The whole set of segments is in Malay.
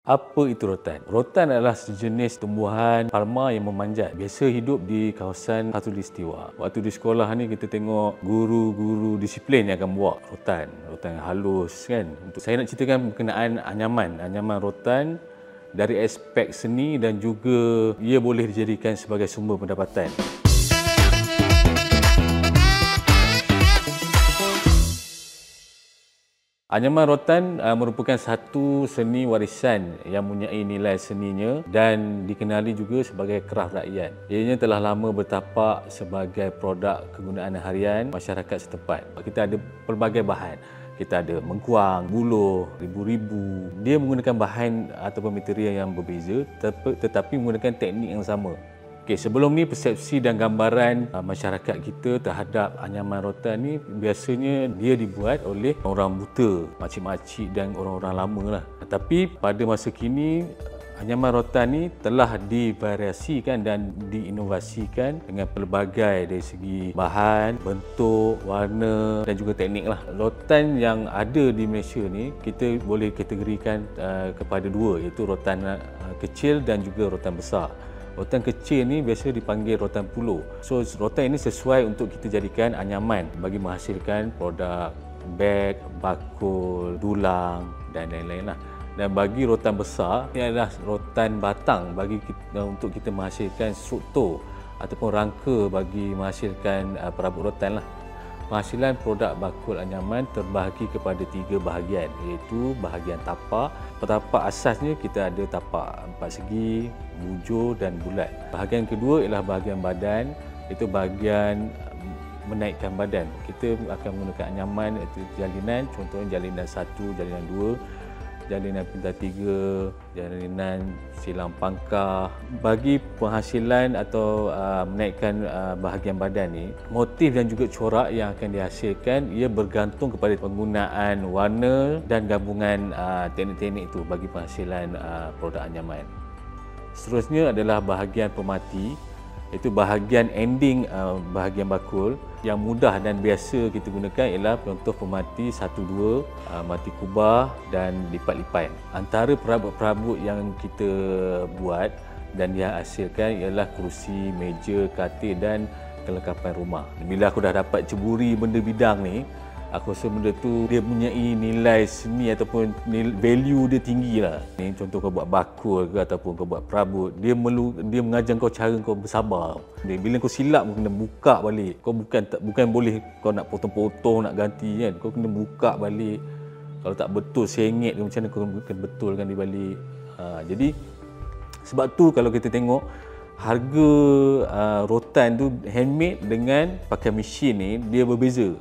Apa itu rotan? Rotan adalah sejenis tumbuhan palma yang memanjat. Biasa hidup di kawasan Khatulistiwa. Waktu di sekolah ni kita tengok guru-guru disiplin yang akan buat rotan. Rotan yang halus kan. Saya nak ceritakan berkenaan anyaman rotan dari aspek seni dan juga ia boleh dijadikan sebagai sumber pendapatan. Anyaman rotan merupakan satu seni warisan yang mempunyai nilai seninya dan dikenali juga sebagai kraf rakyat. Ianya telah lama bertapak sebagai produk kegunaan harian masyarakat setempat. Kita ada pelbagai bahan. Kita ada mengkuang, buluh, ribu-ribu. Dia menggunakan bahan ataupun material yang berbeza tetapi menggunakan teknik yang sama. Sebelum ni persepsi dan gambaran masyarakat kita terhadap anyaman rotan ni biasanya dia dibuat oleh orang buta, makcik-makcik dan orang-orang lama lah. Tapi pada masa kini anyaman rotan ni telah divariasikan dan diinovasikan dengan pelbagai dari segi bahan, bentuk, warna dan juga teknik lah. Rotan yang ada di Malaysia ni kita boleh kategorikan kepada dua, iaitu rotan kecil dan juga rotan besar. Rotan kecil ni biasa dipanggil rotan puluh. So rotan ini sesuai untuk kita jadikan anyaman bagi menghasilkan produk beg, bakul, dulang dan lain-lain lah. Dan bagi rotan besar, ini adalah rotan batang bagi kita, untuk kita menghasilkan struktur ataupun rangka bagi menghasilkan perabot rotan lah. Penghasilan produk bakul anyaman terbahagi kepada tiga bahagian, iaitu bahagian tapak. Tapak asasnya kita ada tapak empat segi, bujur dan bulat. Bahagian kedua ialah bahagian badan, iaitu bahagian menaikkan badan. Kita akan menggunakan anyaman iaitu jalinan, contohnya jalinan 1, jalinan 2, jalinan pintar 3, jalinan silang pangkah. Bagi penghasilan atau menaikkan bahagian badan ni, motif dan juga corak yang akan dihasilkan ia bergantung kepada penggunaan warna dan gabungan teknik-teknik itu bagi penghasilan produk anyaman. Seterusnya adalah bahagian pemati, iaitu bahagian ending bahagian bakul. Yang mudah dan biasa kita gunakan ialah contoh pemati 1, 2, mati kubah dan lipat-lipat. Antara perabot-perabot yang kita buat dan yang hasilkan ialah kerusi, meja, katil dan kelengkapan rumah. Bila aku dah dapat ceburi benda bidang ni, aku rasa benda tu dia mempunyai nilai seni ataupun value dia tinggi lah. Ni contoh kau buat bakul ke ataupun kau buat perabot, dia mengajar kau cara kau bersabar. Bila kau silap kau kena buka balik. Kau bukan boleh kau nak potong-potong nak ganti kan. Kau kena buka balik. Kalau tak betul sengit ke macam mana kau kena betulkan di balik. Jadi sebab tu kalau kita tengok harga rotan tu handmade dengan pakai mesin ni dia berbeza.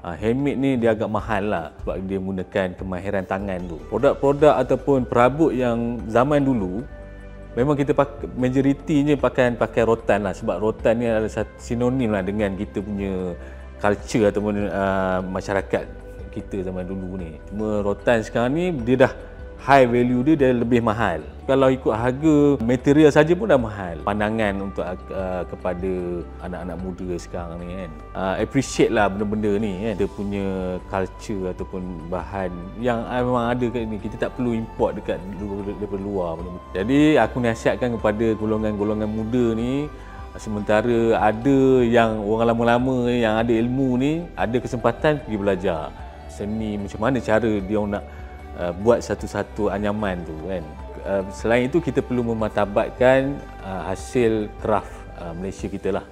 Handmade ni dia agak mahal lah sebab dia menggunakan kemahiran tangan tu. Produk-produk ataupun perabot yang zaman dulu memang kita majoritinya pakai rotan lah, sebab rotan ni adalah sinonim lah dengan kita punya culture ataupun masyarakat kita zaman dulu ni. Cuma rotan sekarang ni dia dah high value dia lebih mahal. Kalau ikut harga material saja pun dah mahal. Pandangan untuk kepada anak-anak muda sekarang ni kan. Appreciate lah benda-benda ni kan. Dia punya culture ataupun bahan yang memang ada kat ni. Kita tak perlu import daripada luar benda-benda. Jadi aku nasihatkan kepada golongan-golongan muda ni, sementara ada yang orang lama-lama yang ada ilmu ni, ada kesempatan pergi belajar seni macam mana cara dia nak buat satu-satu anyaman tu kan. Selain itu kita perlu memartabatkan hasil kraf Malaysia kita lah.